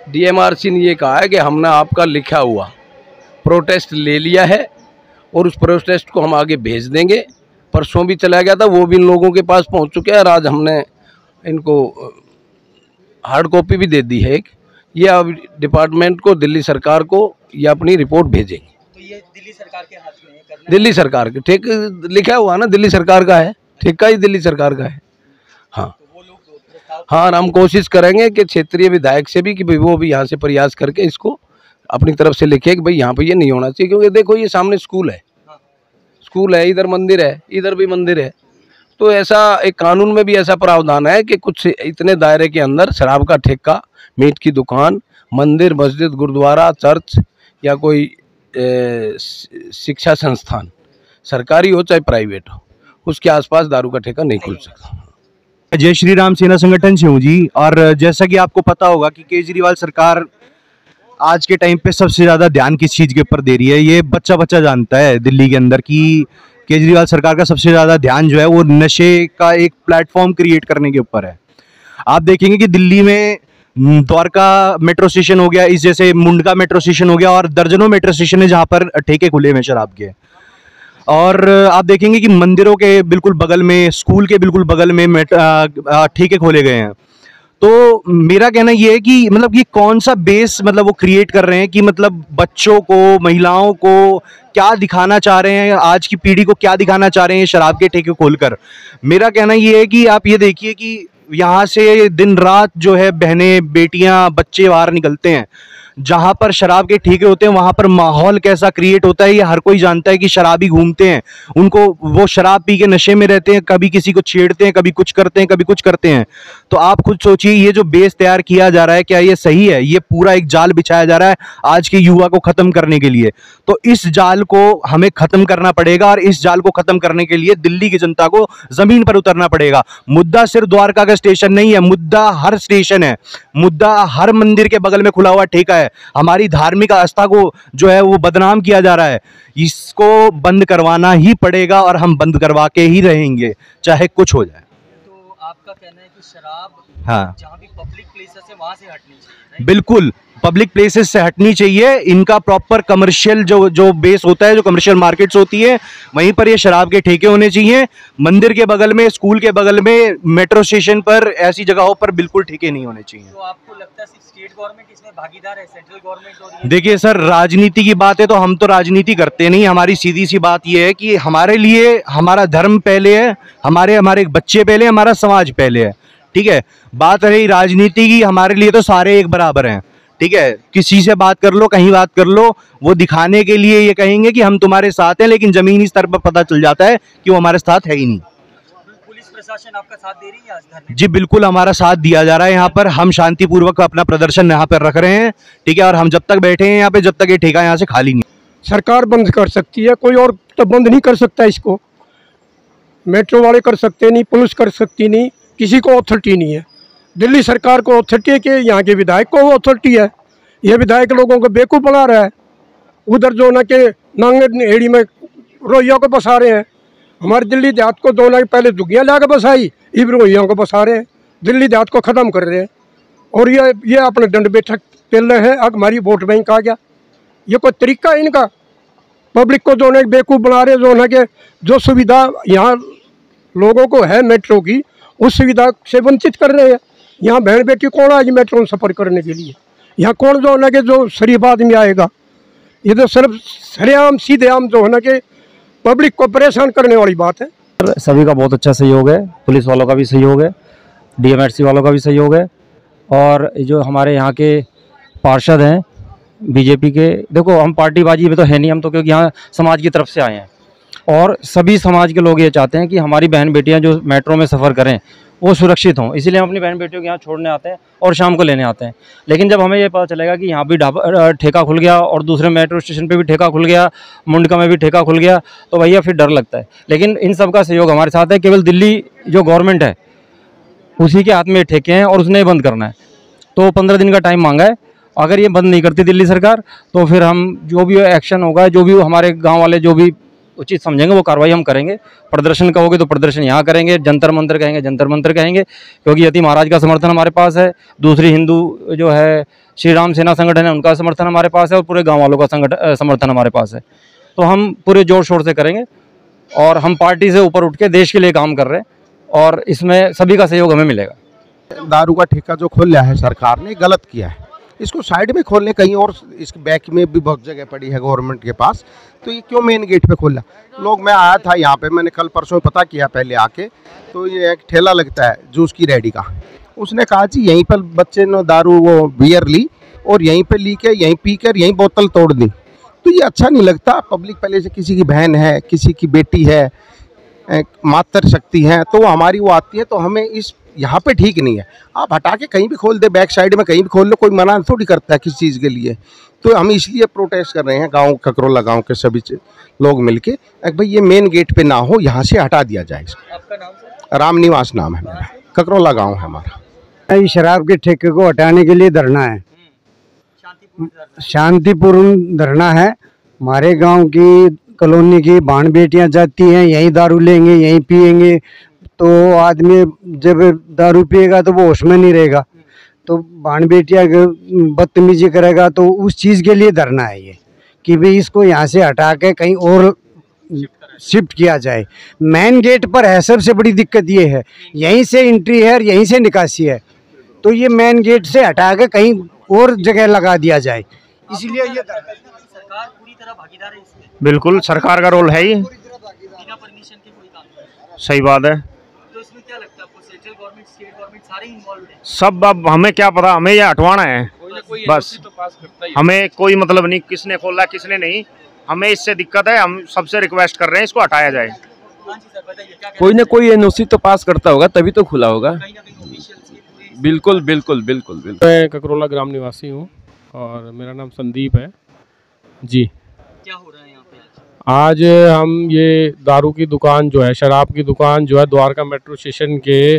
DMRC ने ये कहा है कि हमने आपका लिखा हुआ प्रोटेस्ट ले लिया है और उस प्रोटेस्ट को हम आगे भेज देंगे। परसों भी चला गया था, वो भी इन लोगों के पास पहुंच चुके हैं और आज हमने इनको हार्ड कॉपी भी दे दी है। ये अब डिपार्टमेंट को, दिल्ली सरकार को ये अपनी रिपोर्ट भेजेंगे। तो ये दिल्ली सरकार के हाथ में है, दिल्ली सरकार के ठीक लिखा हुआ ना, दिल्ली सरकार का है, ठेका ही दिल्ली सरकार का है। हाँ हाँ, हम कोशिश करेंगे कि क्षेत्रीय विधायक से भी कि भाई वो भी यहाँ से प्रयास करके इसको अपनी तरफ से लिखे कि भाई यहाँ पे ये नहीं होना चाहिए। क्योंकि देखो ये सामने स्कूल है, इधर मंदिर है, इधर भी मंदिर है। तो ऐसा एक कानून में भी ऐसा प्रावधान है कि कुछ इतने दायरे के अंदर शराब का ठेका, मीट की दुकान, मंदिर, मस्जिद, गुरुद्वारा, चर्च या कोई शिक्षा संस्थान, सरकारी हो चाहे प्राइवेट हो, उसके आसपास दारू का ठेका नहीं खुल सकता। जय श्री राम सेना संगठन से हूँ जी। और जैसा कि आपको पता होगा कि केजरीवाल सरकार आज के टाइम पे सबसे ज़्यादा ध्यान किस चीज़ के ऊपर दे रही है, ये बच्चा जानता है दिल्ली के अंदर कि केजरीवाल सरकार का सबसे ज़्यादा ध्यान जो है वो नशे का एक प्लेटफॉर्म क्रिएट करने के ऊपर है। आप देखेंगे कि दिल्ली में द्वारका मेट्रो स्टेशन हो गया, इस जैसे मुंडका मेट्रो स्टेशन हो गया और दर्जनों मेट्रो स्टेशन है जहाँ पर ठेके खुले हुए शराब के। और आप देखेंगे कि मंदिरों के बिल्कुल बगल में, स्कूल के बिल्कुल बगल में ठेके खोले गए हैं। तो मेरा कहना ये है कि मतलब ये कौन सा बेस मतलब वो क्रिएट कर रहे हैं कि मतलब बच्चों को, महिलाओं को क्या दिखाना चाह रहे हैं, आज की पीढ़ी को क्या दिखाना चाह रहे हैं शराब के ठेके खोलकर। मेरा कहना ये है कि आप ये देखिए कि यहाँ से दिन रात जो है बहनें, बेटियाँ, बच्चे बाहर निकलते हैं, जहाँ पर शराब के ठेके होते हैं वहाँ पर माहौल कैसा क्रिएट होता है ये हर कोई जानता है कि शराबी घूमते हैं, उनको वो शराब पी के नशे में रहते हैं, कभी किसी को छेड़ते हैं, कभी कुछ करते हैं, कभी कुछ करते हैं। तो आप खुद सोचिए ये जो बेस तैयार किया जा रहा है क्या ये सही है? ये पूरा एक जाल बिछाया जा रहा है आज के युवा को ख़त्म करने के लिए। तो इस जाल को हमें ख़त्म करना पड़ेगा और इस जाल को ख़त्म करने के लिए दिल्ली की जनता को ज़मीन पर उतरना पड़ेगा। मुद्दा सिर्फ द्वारका का स्टेशन नहीं है, मुद्दा हर स्टेशन है, मुद्दा हर मंदिर के बगल में खुला हुआ ठेका है। हमारी धार्मिक आस्था को जो है वो बदनाम किया जा रहा है, इसको बंद करवाना ही पड़ेगा और हम बंद करवा के ही रहेंगे चाहे कुछ हो जाए। तो आपका कहना है कि शराब हाँ जहाँ भी पब्लिक प्लेसेस है वहां से हटनी चाहिए? बिल्कुल पब्लिक प्लेसेस से हटनी चाहिए। इनका प्रॉपर कमर्शियल जो बेस होता है, जो कमर्शियल मार्केट्स होती है, वहीं पर ये शराब के ठेके होने चाहिए। मंदिर के बगल में, स्कूल के बगल में, मेट्रो स्टेशन पर, ऐसी जगहों पर बिल्कुल ठेके नहीं होने चाहिए। तो आपको लगता है स्टेट गवर्नमेंट इसमें भागीदार है, सेंट्रल गवर्नमेंट? देखिए सर, राजनीति की बात है तो हम तो राजनीति करते नहीं। हमारी सीधी सी बात यह है कि हमारे लिए हमारा धर्म पहले है, हमारे बच्चे पहले, हमारा समाज पहले है। ठीक है, बात रही राजनीति की, हमारे लिए तो सारे एक बराबर हैं। ठीक है, किसी से बात कर लो, कहीं बात कर लो, वो दिखाने के लिए ये कहेंगे कि हम तुम्हारे साथ हैं, लेकिन जमीनी स्तर पर पता चल जाता है कि वो हमारे साथ है ही नहीं। पुलिस प्रशासन आपका साथ दे रही है आज धरने? जी बिल्कुल, हमारा साथ दिया जा रहा है। यहाँ पर हम शांतिपूर्वक अपना प्रदर्शन यहाँ पर रख रहे हैं। ठीक है, और हम जब तक बैठे हैं यहाँ पे, जब तक ये ठेका यहाँ से खाली नहीं। सरकार बंद कर सकती है, कोई और तो बंद नहीं कर सकता इसको। मेट्रो वाले कर सकते नहीं, पुलिस कर सकती नहीं, किसी को अथॉरिटी नहीं है। दिल्ली सरकार को अथॉरिटी है कि यहाँ के विधायक को अथॉरिटी है। ये विधायक लोगों को बेवकूफ़ बना रहा है। उधर जो ना के नांगे हेड़ी में रोहियों को बसा रहे हैं। हमारे दिल्ली देहात को 2 लाख पहले दुगियाँ ला के बसाई, इब रोहियों को बसा रहे हैं, दिल्ली देहात को ख़त्म कर रहे हैं। और ये अपने दंड बैठक पेल रहे हैं। अब हमारी वोट बैंक आ गया, ये कोई तरीका है इनका? पब्लिक को जो ना बेवकूफ़ बना रहे, जो ना के जो सुविधा यहाँ लोगों को है मेट्रो की, उस सुविधा से वंचित कर रहे हैं। यहाँ बहन बेटी कौन आज मेट्रो में सफ़र करने के लिए? यहाँ कौन जो है कि जो शरीफ आदमी आएगा? ये तो सिर्फ सरेआम सीधे आम जो है ना कि पब्लिक को परेशान करने वाली बात है। सभी का बहुत अच्छा सहयोग है, पुलिस वालों का भी सहयोग है, डीएमआरसी वालों का भी सहयोग है, और जो हमारे यहाँ के पार्षद हैं बीजेपी के, देखो हम पार्टीबाजी में तो है नहीं, हम तो क्योंकि यहाँ समाज की तरफ से आए हैं और सभी समाज के लोग ये चाहते हैं कि हमारी बहन बेटियाँ जो मेट्रो में सफ़र करें वो सुरक्षित हों, इसलिए हम अपनी बहन बेटियों को यहाँ छोड़ने आते हैं और शाम को लेने आते हैं। लेकिन जब हमें ये पता चलेगा कि यहाँ भी ठेका खुल गया और दूसरे मेट्रो स्टेशन पे भी ठेका खुल गया, मुंडका में भी ठेका खुल गया, तो भैया फिर डर लगता है। लेकिन इन सब का सहयोग हमारे साथ है। केवल दिल्ली जो गवर्नमेंट है उसी के हाथ में ठेके हैं और उसने ही बंद करना है। तो 15 दिन का टाइम मांगा है। अगर ये बंद नहीं करती दिल्ली सरकार तो फिर हम जो भी एक्शन होगा, जो भी हमारे गांव वाले जो भी उचित समझेंगे वो कार्रवाई हम करेंगे। प्रदर्शन कहोगे तो प्रदर्शन यहाँ करेंगे, जंतर मंतर कहेंगे जंतर मंतर कहेंगे, क्योंकि यति महाराज का समर्थन हमारे पास है, दूसरी हिंदू जो है श्री राम सेना संगठन है उनका समर्थन हमारे पास है, और पूरे गाँव वालों का समर्थन हमारे पास है। तो हम पूरे जोर शोर से करेंगे और हम पार्टी से ऊपर उठ के देश के लिए काम कर रहे हैं और इसमें सभी का सहयोग हमें मिलेगा। दारू का ठेका जो खोल लिया है सरकार ने, गलत किया है। इसको साइड में खोलने, कहीं और इसके बैक में भी बहुत जगह पड़ी है गवर्नमेंट के पास, तो ये क्यों मेन गेट पे खोला? लोग, मैं आया था यहाँ पे, मैंने कल परसों पता किया पहले आके, तो ये एक ठेला लगता है जूस की रेडी का, उसने कहा जी यहीं पर बच्चे ने दारू वो बियर ली और यहीं पे ली के यहीं पी कर यहीं बोतल तोड़ दी। तो ये अच्छा नहीं लगता। पब्लिक पहले से किसी की बहन है, किसी की बेटी है, मातृ शक्ति है, तो वो हमारी वो आती है, तो हमें इस यहाँ पे ठीक नहीं है। आप हटा के कहीं भी खोल दे, बैक साइड में कहीं भी खोल लो, कोई मना थोड़ी करता है किसी चीज़ के लिए। तो हम इसलिए प्रोटेस्ट कर रहे हैं, गांव ककरोला गांव के सभी लोग मिलके, भाई ये मेन गेट पे ना हो, यहाँ से हटा दिया जाए इसको। आपका नाम सर? राम निवास नाम है मेरा, ककरोला गाँव है हमारा। इस शराब के ठेके को हटाने के लिए धरना है, शांतिपूर्ण धरना है। हमारे गांव की कॉलोनी की भाण बेटियां जाती हैं, यहीं दारू लेंगे यहीं पिएंगे, तो आदमी जब दारू पिएगा तो वो होश में नहीं रहेगा, तो भाण बेटियां बदतमीजी करेगा, तो उस चीज़ के लिए धरना है ये कि भाई इसको यहाँ से हटा के कहीं और शिफ्ट किया जाए। मेन गेट पर है, सबसे बड़ी दिक्कत ये है, यहीं से एंट्री है और यहीं से निकासी है, तो ये मेन गेट से हटा के कहीं और जगह लगा दिया जाए, इसलिए ये सरकार पूरी तरह भागीदार है इसमें? बिल्कुल, सरकार का रोल है ही। बिना परमिशन के कोई काम नहीं। सही बात है। तो इसमें क्या लगता है आपको, सेंट्रल गवर्नमेंट, स्टेट गवर्नमेंट सारे इन्वॉल्व हैं? सब, अब हमें क्या पता, हमें ये हटवाना है बस। हमें कोई मतलब नहीं किसने खोला किसने नहीं, हमें इससे दिक्कत है। हम सबसे रिक्वेस्ट कर रहे हैं इसको हटाया जाए। हाँ जी सर, बताइए क्या कोई ना कोई एनओसी तो पास करता होगा, तभी तो खुला होगा। कहीं ना कहीं ऑफिशियल्स की पूरी बिल्कुल बिल्कुल बिल्कुल बिल्कुल। मैं ककरोला ग्राम निवासी हूँ और मेरा नाम संदीप है जी। क्या हो रहा है यहाँ पे आज? आज हम ये दारू की दुकान जो है, शराब की दुकान जो है, द्वारका मेट्रो स्टेशन के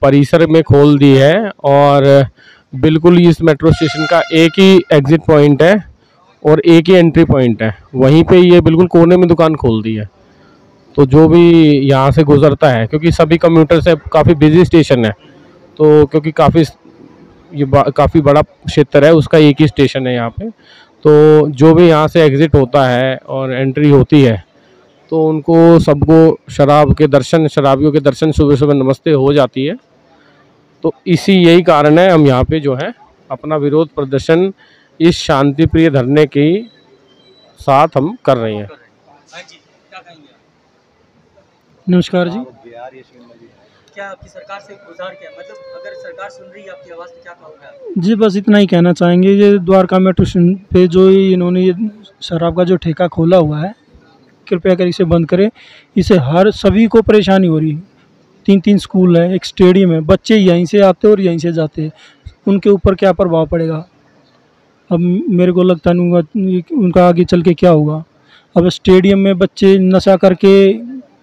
परिसर में खोल दी है, और बिल्कुल इस मेट्रो स्टेशन का एक ही एग्जिट पॉइंट है और एक ही एंट्री पॉइंट है, वहीं पे ये बिल्कुल कोने में दुकान खोल दी है। तो जो भी यहाँ से गुजरता है, क्योंकि सभी कम्यूटर से काफ़ी बिजी स्टेशन है, तो क्योंकि काफ़ी बड़ा क्षेत्र है, उसका एक ही स्टेशन है यहाँ पे, तो जो भी यहाँ से एग्ज़िट होता है और एंट्री होती है, तो उनको सबको शराबियों के दर्शन सुबह सुबह नमस्ते हो जाती है। तो यही कारण है हम यहाँ पे जो है अपना विरोध प्रदर्शन इस शांति प्रिय धरने के साथ हम कर रहे हैं। हाँ जी, क्या कहेंगे आप? नमस्कार जी। क्या आपकी सरकार से गुजार क्या, मतलब अगर सरकार सुन रही है आपकी आवाज़ तो क्या कहोगे आप? जी बस इतना ही कहना चाहेंगे, ये द्वारका मेट्रो स्टेशन पे जो इन्होंने ये शराब का जो ठेका खोला हुआ है, कृपया कर इसे बंद करें। इसे सभी को परेशानी हो रही है। 3 स्कूल है, एक स्टेडियम है, बच्चे यहीं से आते और यहीं से जाते हैं, उनके ऊपर क्या प्रभाव पड़ेगा? अब मेरे को लगता नहीं उनका आगे चल के क्या होगा। अब स्टेडियम में बच्चे नशा करके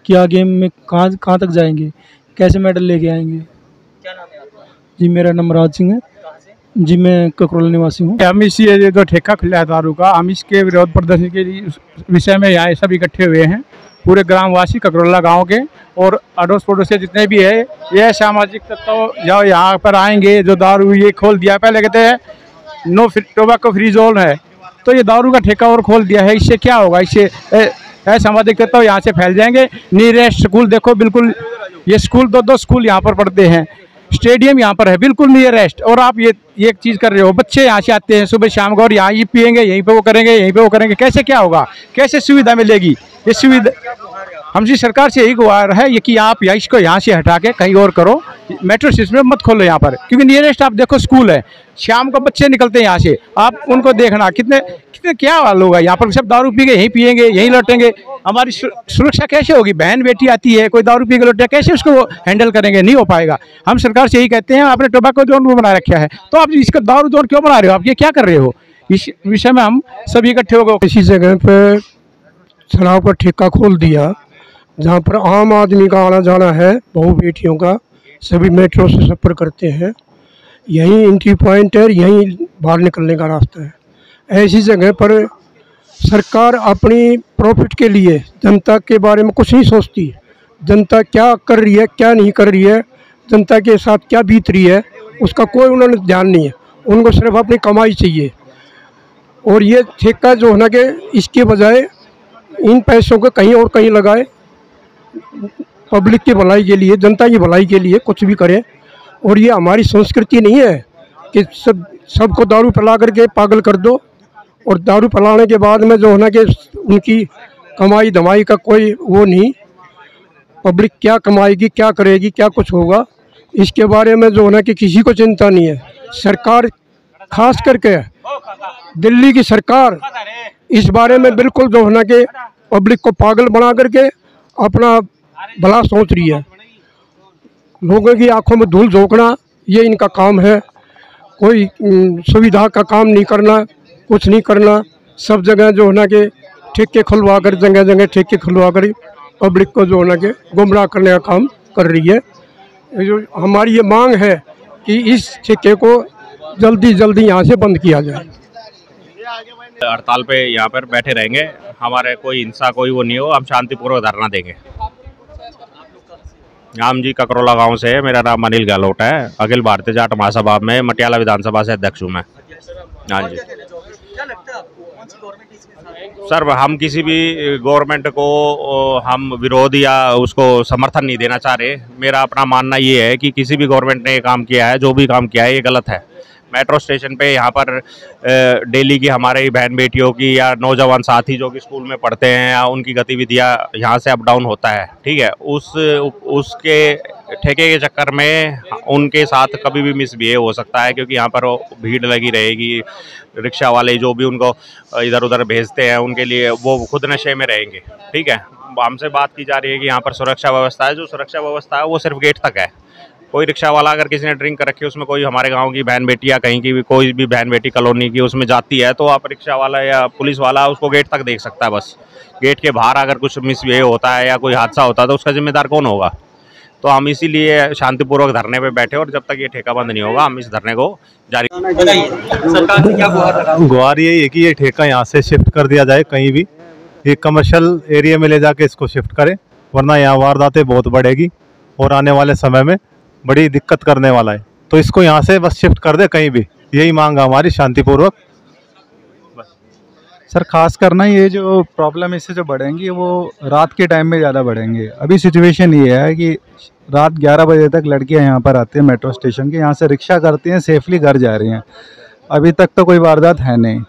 क्या गेम में कहाँ तक जाएंगे, कैसे मेडल लेके आएंगे? क्या नाम है आपका? जी मेरा नाम राज सिंह है। कहाँ से? जी मैं ककरोला निवासी हूँ। हम इसी ये जो ठेका खुला है दारू का, हम इसके विरोध प्रदर्शन के विषय में यहाँ सब इकट्ठे हुए हैं, पूरे ग्रामवासी ककरोला गांव के और अड़ोस पड़ोस से जितने भी है। ये सामाजिक तत्व जो यहाँ पर आएंगे, जो दारू ये खोल दिया, पहले कहते हैं नो टोबैको फ्री जोन है, तो ये दारू का ठेका और खोल दिया है। इससे क्या होगा? इससे सामाजिक तत्व यहाँ से फैल जाएंगे। नियरेस्ट स्कूल देखो, बिल्कुल ये स्कूल 2 स्कूल यहाँ पर पढ़ते हैं, स्टेडियम यहाँ पर है बिल्कुल नियरेस्ट, और आप ये एक चीज़ कर रहे हो। बच्चे यहाँ से आते हैं सुबह शाम को और यहाँ ये पियेंगे, यहीं पे वो करेंगे, यहीं पे वो करेंगे, कैसे क्या होगा? कैसे सुविधा मिलेगी? ये सुविधा हमसे सरकार से यही गुहार है ये कि आप इसको यहाँ से हटा के कहीं और करो, मेट्रो स्टेशन में मत खोलो यहाँ पर, क्योंकि नियरेस्ट आप देखो स्कूल है, शाम को बच्चे निकलते हैं यहाँ से, आप उनको देखना कितने क्या हाल होगा। यहाँ पर सब दारू पी के यहीं पियेंगे, यहीं लौटेंगे, हमारी सुरक्षा कैसे होगी? बहन बेटी आती है, कोई दारू पी के लौटे, कैसे उसको हैंडल करेंगे? नहीं हो पाएगा। हम सरकार से यही कहते हैं, आपने टोबैको जोन भी बना रखा है, तो आप इसका दारू जोन क्यों बना रहे हो? आप ये क्या कर रहे हो? इस विषय में हम सभी इकट्ठे हो गए। इसी जगह पे शराब का ठेका खोल दिया, जहाँ पर आम आदमी का आना जाना है, बहू बेटियों का, सभी मेट्रो से सफ़र करते हैं। यहीं एंट्री पॉइंट है, यहीं बाहर निकलने का रास्ता है। ऐसी जगह पर सरकार अपनी प्रॉफिट के लिए जनता के बारे में कुछ नहीं सोचती। जनता क्या कर रही है, क्या नहीं कर रही है, जनता के साथ क्या बीत रही है, उसका कोई उन्होंने ध्यान नहीं है। उनको सिर्फ अपनी कमाई चाहिए। और ये ठेका जो है ना कि इसके बजाय इन पैसों को कहीं और कहीं लगाए, पब्लिक की भलाई के लिए, जनता की भलाई के लिए कुछ भी करें। और ये हमारी संस्कृति नहीं है कि सबको दारू पिला करके पागल कर दो, और दारू पिलाने के बाद में जो है ना कि उनकी कमाई धमाई का कोई वो नहीं। पब्लिक क्या कमाएगी, क्या करेगी, क्या कुछ होगा, इसके बारे में जो है ना कि किसी को चिंता नहीं है। सरकार, खास करके दिल्ली की सरकार, इस बारे में बिल्कुल जो है ना कि पब्लिक को पागल बना करके अपना भला सोच रही है। लोगों की आंखों में धूल झोंकना ये इनका काम है। कोई सुविधा का काम नहीं करना, कुछ नहीं करना। सब जगह जो है ना कि ठेके खुलवा कर, जगह जगह ठेके खुलवा कर पब्लिक को जो है ना कि गुमराह करने का काम कर रही है। जो हमारी ये मांग है कि इस ठेके को जल्दी जल्दी यहाँ से बंद किया जाए। हड़ताल पे यहाँ पर बैठे रहेंगे, हमारे कोई हिंसा कोई वो नहीं हो, हम शांतिपूर्वक धरना देंगे। हम जी ककरोला गांव से है, मेरा नाम अनिल गहलोत है। अखिल भारतीय जाट महासभा में मटियाला विधानसभा से अध्यक्ष हूँ मैं। हाँ जी सर, हम किसी भी गवर्नमेंट को हम विरोध या उसको समर्थन नहीं देना चाह रहे। मेरा अपना मानना ये है कि किसी भी गवर्नमेंट ने ये काम किया है, जो भी काम किया है, ये गलत है। मेट्रो स्टेशन पे यहाँ पर डेली की हमारे बहन बेटियों की या नौजवान साथी जो कि स्कूल में पढ़ते हैं, या उनकी गतिविधियाँ यहाँ से अप डाउन होता है, ठीक है। उसके ठेके के चक्कर में उनके साथ कभी भी मिसबिहेव हो सकता है, क्योंकि यहाँ पर भीड़ लगी रहेगी। रिक्शा वाले जो भी उनको इधर उधर भेजते हैं, उनके लिए वो खुद नशे में रहेंगे, ठीक है। हमसे बात की जा रही है कि यहाँ पर सुरक्षा व्यवस्था है। जो सुरक्षा व्यवस्था है वो सिर्फ गेट तक है। कोई रिक्शा वाला अगर किसी ने ड्रिंक कर रखी है, उसमें कोई हमारे गांव की बहन बेटी या कहीं की भी कोई भी बहन बेटी कॉलोनी की उसमें जाती है, तो आप रिक्शा वाला या पुलिस वाला उसको गेट तक देख सकता है। बस गेट के बाहर अगर कुछ मिसबिहेव होता है या कोई हादसा होता है तो उसका जिम्मेदार कौन होगा। तो हम इसीलिए शांतिपूर्वक धरने पे बैठे, और जब तक ये ठेका बंद नहीं होगा हम इस धरने को जारी। सरकार ने क्या गुहार यही है कि ये ठेका यहाँ से शिफ्ट कर दिया जाए, कहीं भी एक कमर्शियल एरिया में ले जाके इसको शिफ्ट करें, वरना यहाँ वारदातें बहुत बढ़ेगी और आने वाले समय में बड़ी दिक्कत करने वाला है। तो इसको यहाँ से बस शिफ्ट कर दे कहीं भी, यही मांग है हमारी शांतिपूर्वक। सर, खास करना ये जो प्रॉब्लम इससे जो बढ़ेंगी वो रात के टाइम में ज़्यादा बढ़ेंगे। अभी सिचुएशन ये है कि रात 11 बजे तक लड़कियां यहाँ पर आती हैं मेट्रो स्टेशन के, यहाँ से रिक्शा करती हैं, सेफली घर जा रही हैं। अभी तक तो कोई वारदात है नहीं,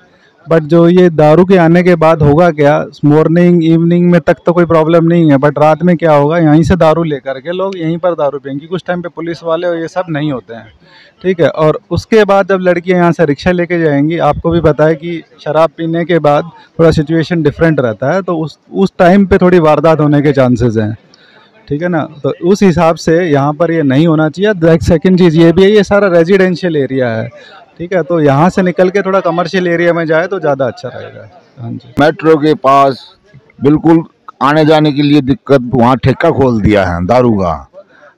बट जो ये दारू के आने के बाद होगा क्या, मॉर्निंग इवनिंग में तक तो कोई प्रॉब्लम नहीं है, बट रात में क्या होगा, यहीं से दारू लेकर के लोग यहीं पर दारू पियेंगे। कुछ टाइम पे पुलिस वाले और ये सब नहीं होते हैं, ठीक है। और उसके बाद जब लड़कियां यहाँ से रिक्शा लेके जाएंगी, आपको भी पता है कि शराब पीने के बाद थोड़ा सिचुएशन डिफरेंट रहता है, तो उस टाइम पे थोड़ी वारदात होने के चांसेस हैं, ठीक है ना। तो उस हिसाब से यहाँ पर ये नहीं होना चाहिए। सेकंड चीज़ ये भी है, ये सारा रेजिडेंशियल एरिया है, ठीक है। तो यहाँ से निकल के थोड़ा कमर्शियल एरिया में जाए तो ज़्यादा अच्छा रहेगा। हाँ जी, मेट्रो के पास बिल्कुल आने जाने के लिए दिक्कत, वहाँ ठेका खोल दिया है दारू का।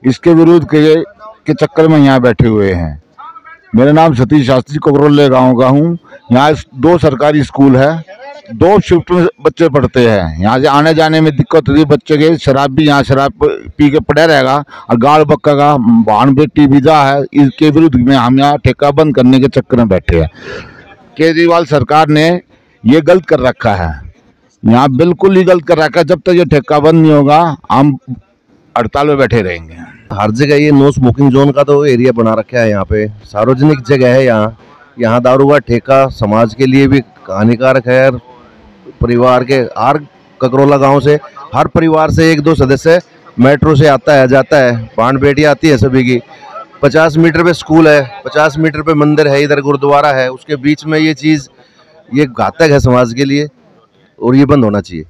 इसके विरुद्ध के चक्कर में यहाँ बैठे हुए हैं। मेरा नाम सतीश शास्त्री ककरोले गांव का हूँ। यहाँ 2 सरकारी स्कूल है, 2 शिफ्ट में बच्चे पढ़ते हैं। यहाँ से आने जाने में दिक्कत होती है बच्चे के। शराब भी यहाँ शराब पी के पड़ा रहेगा, और गाड़ बक्का का बहन बेटी विदा है। इसके विरुद्ध में हम यहाँ ठेका बंद करने के चक्कर में बैठे हैं। केजरीवाल सरकार ने ये गलत कर रखा है, यहाँ बिल्कुल ही गलत कर रखा है। जब तक ये ठेका बंद नहीं होगा हम हड़ताल में बैठे रहेंगे। हर जगह ये नो स्मोकिंग जोन का तो एरिया बना रखा है। यहाँ पे सार्वजनिक जगह है, यहाँ दारू का ठेका समाज के लिए भी हानिकारक है। परिवार के हर ककरोला गांव से हर परिवार से 1-2 सदस्य मेट्रो से आता है जाता है। बहन बेटियाँ आती है सभी की। 50 मीटर पे स्कूल है, 50 मीटर पे मंदिर है, इधर गुरुद्वारा है। उसके बीच में ये चीज़ ये घातक है समाज के लिए, और ये बंद होना चाहिए।